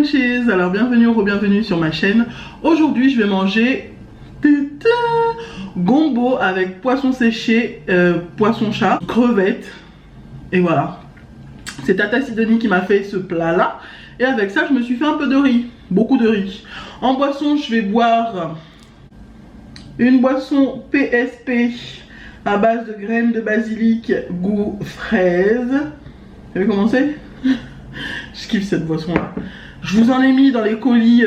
Witches, alors bienvenue ou re-bienvenue sur ma chaîne. Aujourd'hui je vais manger gombo avec poisson séché, poisson chat, crevettes. Et voilà, c'est Tata Sidonie qui m'a fait ce plat là. Et avec ça je me suis fait un peu de riz, beaucoup de riz. En boisson je vais boire une boisson PSP à base de graines de basilic goût fraise. Vous avez commencé? Je kiffe cette boisson là. Je vous en ai mis dans les colis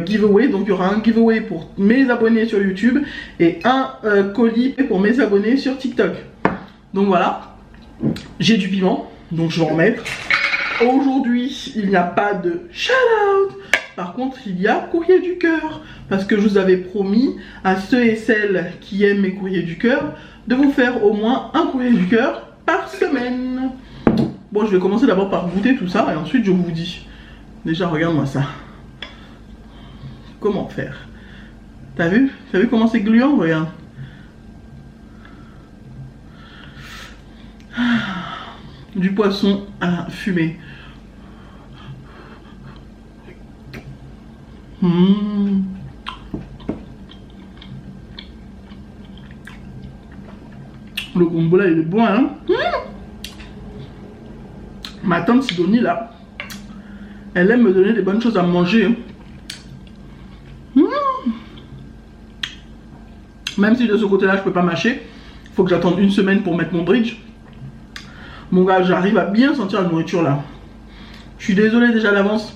giveaway. Donc il y aura un giveaway pour mes abonnés sur YouTube et un colis pour mes abonnés sur TikTok. Donc voilà, j'ai du piment, donc je vais en mettre. Aujourd'hui il n'y a pas de shout out. Par contre il y a courrier du cœur, parce que je vous avais promis à ceux et celles qui aiment mes courriers du cœur de vous faire au moins un courrier du cœur par semaine. Bon, je vais commencer d'abord par goûter tout ça et ensuite je vous dis. Déjà regarde-moi ça. Comment faire? T'as vu comment c'est gluant? Regarde. Du poisson à la fumée. Le gombo là il est bon hein. Ma tante Sidonie là, elle aime me donner des bonnes choses à manger. Même si de ce côté là je peux pas mâcher, faut que j'attende une semaine pour mettre mon bridge. Mon gars, j'arrive à bien sentir la nourriture là. Je suis désolé déjà d'avance.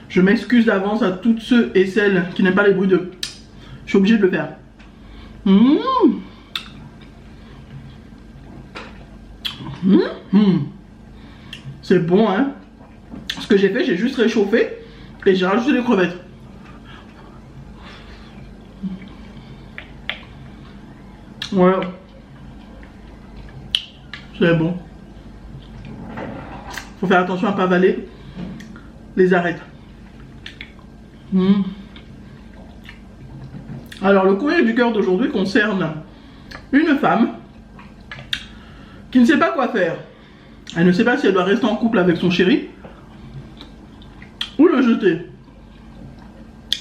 Je m'excuse d'avance à toutes ceux et celles qui n'aiment pas les bruits de... Je suis obligé de le faire. C'est bon hein. Ce que j'ai fait, j'ai juste réchauffé et j'ai rajouté les crevettes. Voilà. C'est bon. Faut faire attention à ne pas avaler les arêtes. Alors le courrier du cœur d'aujourd'hui concerne une femme qui ne sait pas quoi faire. Elle ne sait pas si elle doit rester en couple avec son chéri ou le jeter.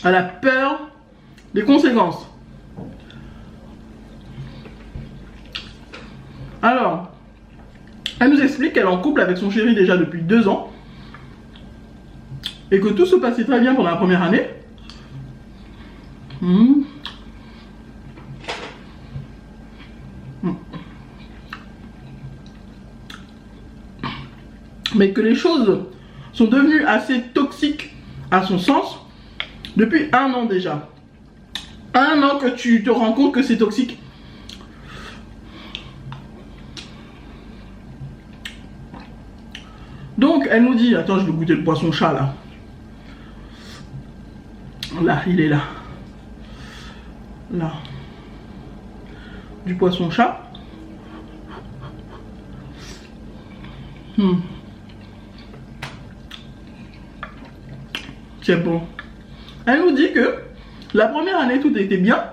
Elle a peur des conséquences. Alors, elle nous explique qu'elle est en couple avec son chéri déjà depuis 2 ans et que tout se passait très bien pendant la première année. Mais que les choses sont devenues assez toxiques à son sens depuis 1 an déjà. 1 an que tu te rends compte que c'est toxique. Donc elle nous dit, attends je vais goûter le poisson chat là. Là, il est là. Là. Du poisson chat. C'est bon. Elle nous dit que la première année tout était bien,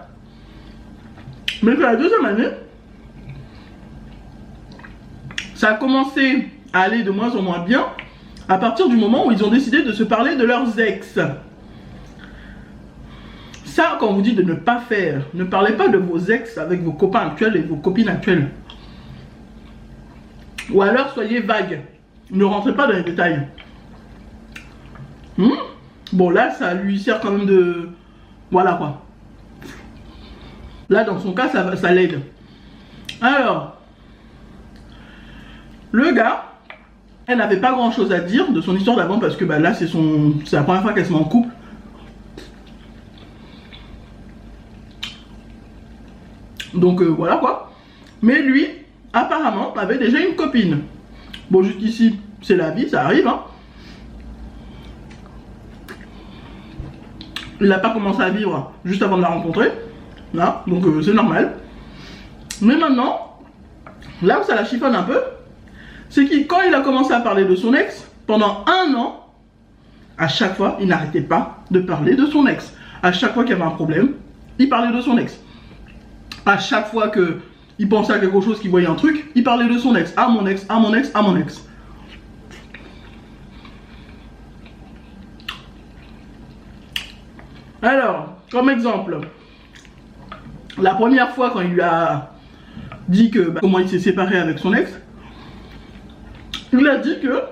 mais que la deuxième année ça a commencé à aller de moins en moins bien à partir du moment où ils ont décidé de se parler de leurs ex. Ça, quand on vous dit de ne pas faire, ne parlez pas de vos ex avec vos copains actuels et vos copines actuelles. Ou alors soyez vague, ne rentrez pas dans les détails. Bon là ça lui sert quand même de... Voilà quoi. Là dans son cas ça l'aide. Alors, le gars, elle n'avait pas grand chose à dire de son histoire d'avant parce que bah, là c'est la première fois qu'elle se met en couple. Donc voilà quoi. Mais lui, apparemment, avait déjà une copine. Bon jusqu'ici, c'est la vie, ça arrive hein. Il n'a pas commencé à vivre juste avant de la rencontrer. Là, donc c'est normal. Mais maintenant, là où ça la chiffonne un peu, c'est que quand il a commencé à parler de son ex, pendant 1 an, à chaque fois, il n'arrêtait pas de parler de son ex. À chaque fois qu'il y avait un problème, il parlait de son ex. À chaque fois qu'il pensait à quelque chose, qu'il voyait un truc, il parlait de son ex. Ah mon ex, ah mon ex, ah mon ex. Alors, comme exemple, la première fois quand il lui a dit que comment il s'est séparé avec son ex, il a dit que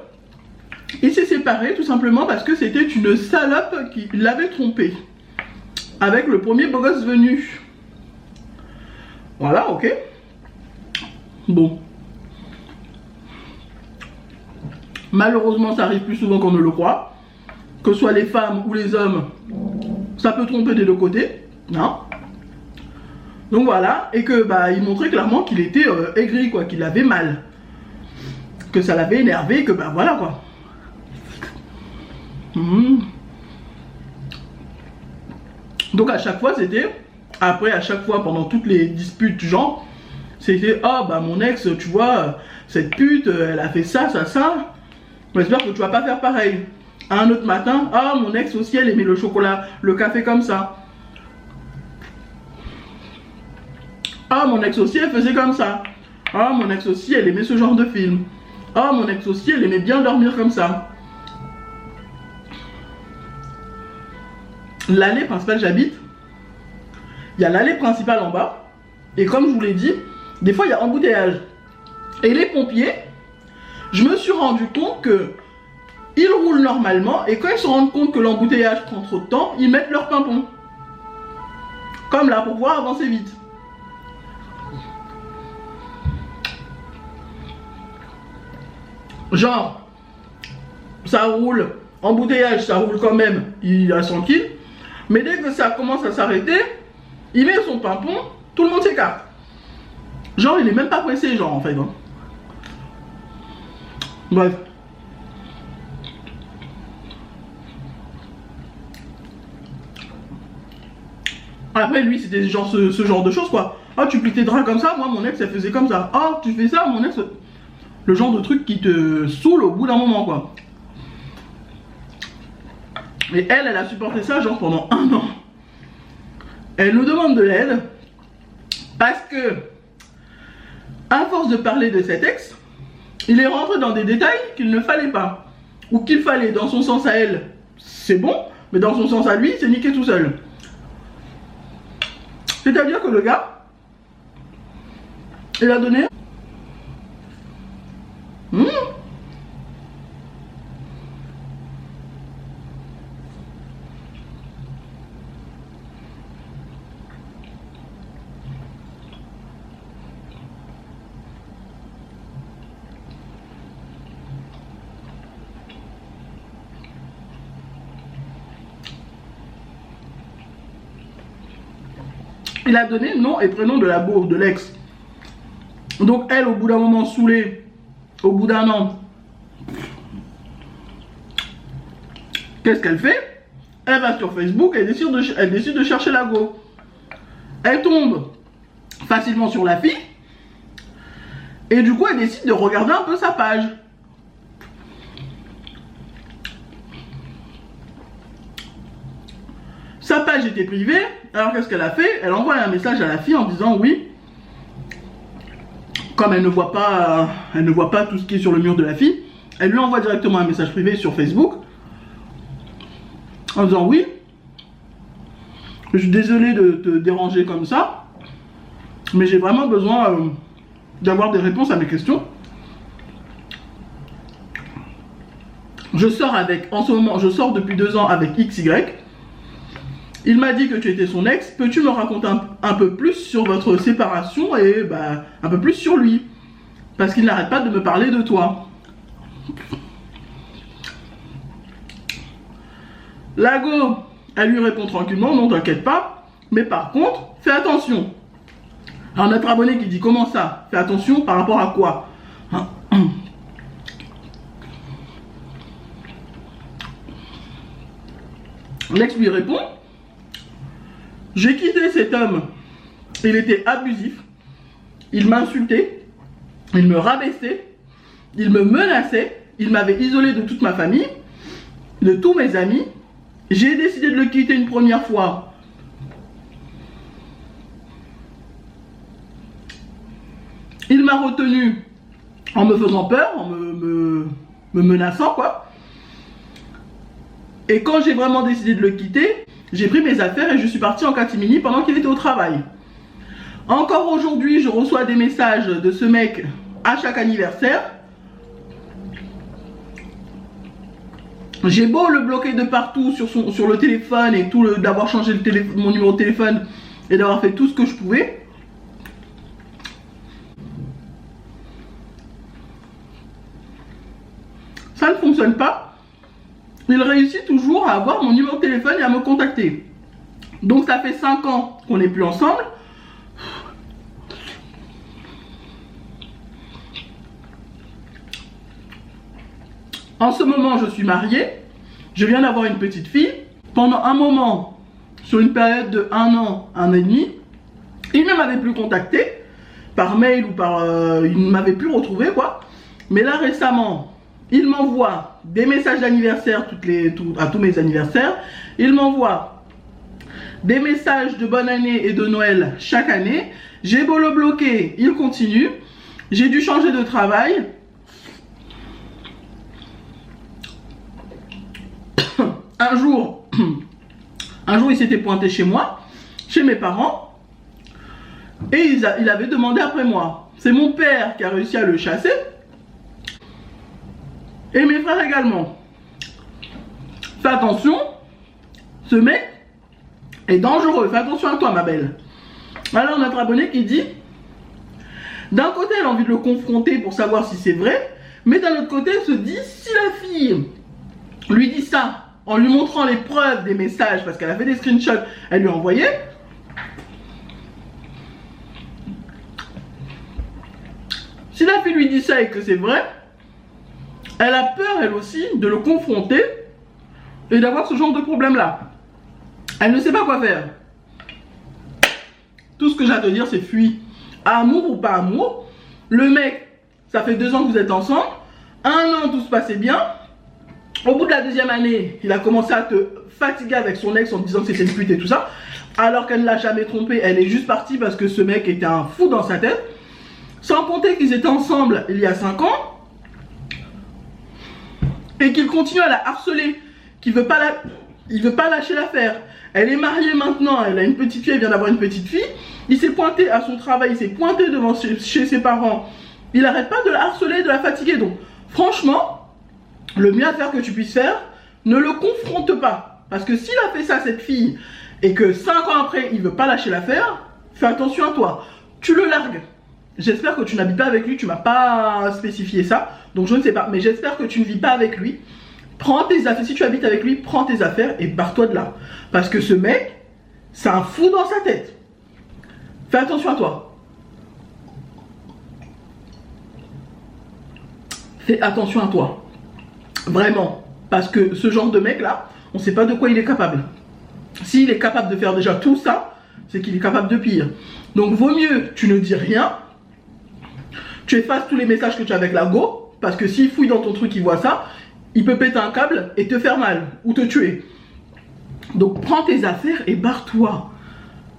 il s'est séparé tout simplement parce que c'était une salope qui l'avait trompé avec le premier beau gosse venu. Voilà, ok. Bon. Malheureusement, ça arrive plus souvent qu'on ne le croit. Que ce soit les femmes ou les hommes, ça peut tromper des deux côtés. Non. Donc voilà, et que il montrait clairement qu'il était aigri, quoi, qu'il avait mal. Que ça l'avait énervé, que voilà, quoi. Donc à chaque fois, c'était... Après, à chaque fois, pendant toutes les disputes, genre, c'était « Oh, mon ex, tu vois, cette pute, elle a fait ça, ça, ça. J'espère que tu vas pas faire pareil. » Un autre matin, « Oh, mon ex aussi, elle aimait le chocolat, le café comme ça. » Ah, mon ex aussi, elle faisait comme ça. Ah, mon ex aussi, elle aimait ce genre de film. Ah, mon ex aussi, elle aimait bien dormir comme ça. L'allée principale, j'habite. Il y a l'allée principale en bas. Et comme je vous l'ai dit, des fois, il y a embouteillage. Et les pompiers, je me suis rendu compte que ils roulent normalement. Et quand ils se rendent compte que l'embouteillage prend trop de temps, ils mettent leur pimpon. Comme là, pour pouvoir avancer vite. Genre, ça roule, embouteillage, ça roule quand même, il est tranquille. Mais dès que ça commence à s'arrêter, il met son pimpon, tout le monde s'écarte. Genre, il est même pas pressé, genre, en fait. Hein. Bref. Après, lui, c'était genre ce genre de choses, quoi. Ah, tu plies tes draps comme ça, moi, mon ex, elle faisait comme ça. Ah, tu fais ça, mon ex... Le genre de truc qui te saoule au bout d'un moment, quoi. Et elle a supporté ça genre pendant 1 an. Elle nous demande de l'aide parce que, à force de parler de cet ex, il est rentré dans des détails qu'il ne fallait pas. Ou qu'il fallait, dans son sens à elle, c'est bon, mais dans son sens à lui, c'est niqué tout seul. C'est-à-dire que le gars, il a donné... Il a donné nom et prénom de la bourre, de l'ex. Donc elle, au bout d'un moment saoulée, au bout d'1 an, qu'est-ce qu'elle fait? Elle va sur Facebook, elle décide de chercher la go. Elle tombe facilement sur la fille. Et du coup, elle décide de regarder un peu sa page. Sa page était privée, alors qu'est-ce qu'elle a fait? Elle envoie un message à la fille en disant oui. Comme elle ne voit pas tout ce qui est sur le mur de la fille, elle lui envoie directement un message privé sur Facebook en disant oui, je suis désolé de te déranger comme ça, mais j'ai vraiment besoin d'avoir des réponses à mes questions. Je sors en ce moment, je sors depuis 2 ans avec XY. Il m'a dit que tu étais son ex. Peux-tu me raconter un peu plus sur votre séparation et un peu plus sur lui? Parce qu'il n'arrête pas de me parler de toi. Lago, elle lui répond tranquillement, non t'inquiète pas. Mais par contre, fais attention. Alors notre abonné qui dit comment ça? Fais attention par rapport à quoi? L'ex lui répond: j'ai quitté cet homme, il était abusif, il m'insultait, il me rabaissait, il me menaçait, il m'avait isolé de toute ma famille, de tous mes amis. J'ai décidé de le quitter une première fois. Il m'a retenu en me faisant peur, en me menaçant, quoi. Et quand j'ai vraiment décidé de le quitter, j'ai pris mes affaires et je suis partie en catimini pendant qu'il était au travail. Encore aujourd'hui, je reçois des messages de ce mec à chaque anniversaire. J'ai beau le bloquer de partout sur le téléphone et tout, d'avoir changé mon numéro de téléphone et d'avoir fait tout ce que je pouvais. Ça ne fonctionne pas. Il réussit toujours à avoir mon numéro de téléphone et à me contacter. Donc ça fait 5 ans qu'on n'est plus ensemble. En ce moment, je suis mariée. Je viens d'avoir une petite fille. Pendant un moment, sur une période de 1 an, 1 an et demi, il ne m'avait plus contacté par mail ou par... il ne m'avait plus retrouvé, quoi. Mais là, récemment, il m'envoie des messages d'anniversaire à tous mes anniversaires. Il m'envoie des messages de bonne année et de Noël chaque année. J'ai beau le bloquer, il continue. J'ai dû changer de travail. Un jour, il s'était pointé chez moi, chez mes parents, et il avait demandé après moi. C'est mon père qui a réussi à le chasser, et mes frères également. Fais attention, ce mec est dangereux, fais attention à toi ma belle. Alors notre abonné qui dit, d'un côté elle a envie de le confronter pour savoir si c'est vrai, mais d'un autre côté elle se dit, si la fille lui dit ça, en lui montrant les preuves des messages, parce qu'elle a fait des screenshots, elle lui a envoyé. Si la fille lui dit ça et que c'est vrai, elle a peur, elle aussi, de le confronter et d'avoir ce genre de problème-là. Elle ne sait pas quoi faire. Tout ce que j'ai à te dire, c'est fuis. Amour ou pas amour, le mec, ça fait 2 ans que vous êtes ensemble, 1 an, tout se passait bien. Au bout de la 2e année, il a commencé à te fatiguer avec son ex en disant que c'était une pute et tout ça. Alors qu'elle ne l'a jamais trompé, elle est juste partie parce que ce mec était un fou dans sa tête. Sans compter qu'ils étaient ensemble il y a 5 ans. Et qu'il continue à la harceler. Qu'il veut pas lâcher l'affaire. Elle est mariée maintenant, elle a une petite fille, elle vient d'avoir une petite fille. Il s'est pointé à son travail, il s'est pointé devant chez ses parents. Il n'arrête pas de la harceler, de la fatiguer. Donc franchement... le mieux à faire que tu puisses faire, ne le confronte pas. Parce que s'il a fait ça à cette fille, et que 5 ans après, il ne veut pas lâcher l'affaire, fais attention à toi. Tu le largues. J'espère que tu n'habites pas avec lui, tu m'as pas spécifié ça, donc je ne sais pas. Mais j'espère que tu ne vis pas avec lui. Prends tes affaires, si tu habites avec lui, prends tes affaires et barre-toi de là. Parce que ce mec, c'est un fou dans sa tête. Fais attention à toi. Fais attention à toi. Vraiment, parce que ce genre de mec là, on ne sait pas de quoi il est capable. S'il est capable de faire déjà tout ça, c'est qu'il est capable de pire. Donc vaut mieux, tu ne dis rien, tu effaces tous les messages que tu as avec la go, parce que s'il fouille dans ton truc, il voit ça, il peut péter un câble et te faire mal, ou te tuer. Donc prends tes affaires et barre-toi.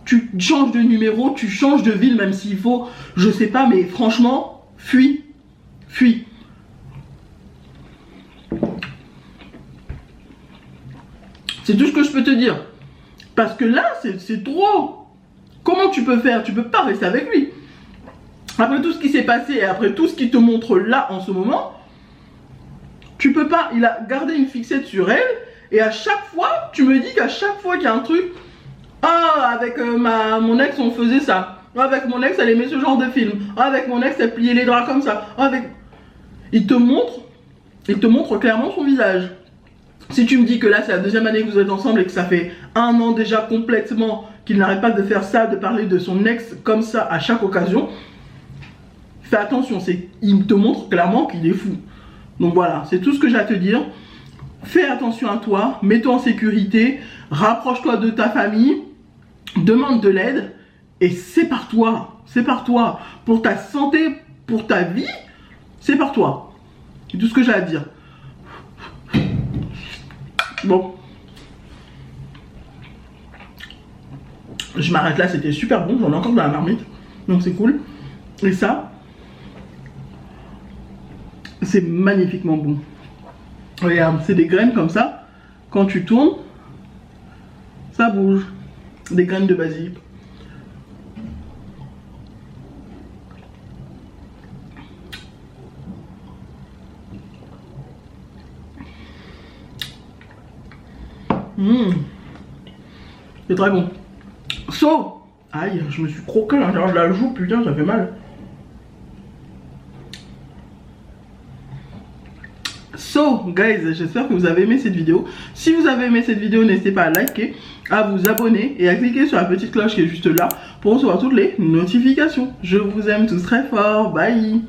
Tu changes de numéro, tu changes de ville, même s'il faut, je sais pas, mais franchement, fuis, fuis. C'est tout ce que je peux te dire. Parce que là, c'est trop. Comment tu peux faire? Tu peux pas rester avec lui. Après tout ce qui s'est passé et après tout ce qu'il te montre là en ce moment, tu peux pas. Il a gardé une fixette sur elle. Et à chaque fois, tu me dis qu'à chaque fois qu'il y a un truc, ah, avec mon ex, on faisait ça. Avec mon ex, elle aimait ce genre de film. Avec mon ex, elle pliait les draps comme ça. Il te montre clairement son visage. Si tu me dis que là c'est la 2e année que vous êtes ensemble et que ça fait 1 an déjà complètement qu'il n'arrête pas de faire ça, de parler de son ex comme ça à chaque occasion, fais attention, il te montre clairement qu'il est fou. Donc voilà, c'est tout ce que j'ai à te dire. Fais attention à toi, mets-toi en sécurité, rapproche-toi de ta famille, demande de l'aide et sépare-toi, sépare-toi pour ta santé, pour ta vie, sépare-toi. C'est tout ce que j'ai à dire. Bon, je m'arrête là, c'était super bon, j'en ai encore dans la marmite, donc c'est cool. Et ça, c'est magnifiquement bon. Regarde, c'est des graines comme ça, quand tu tournes, Ça bouge. Des graines de basilic. C'est très bon. So, aïe, je me suis croqué à l'intérieur de la joue, putain, ça fait mal. So, guys, j'espère que vous avez aimé cette vidéo. Si vous avez aimé cette vidéo, n'hésitez pas à liker, à vous abonner et à cliquer sur la petite cloche qui est juste là pour recevoir toutes les notifications. Je vous aime tous très fort. Bye.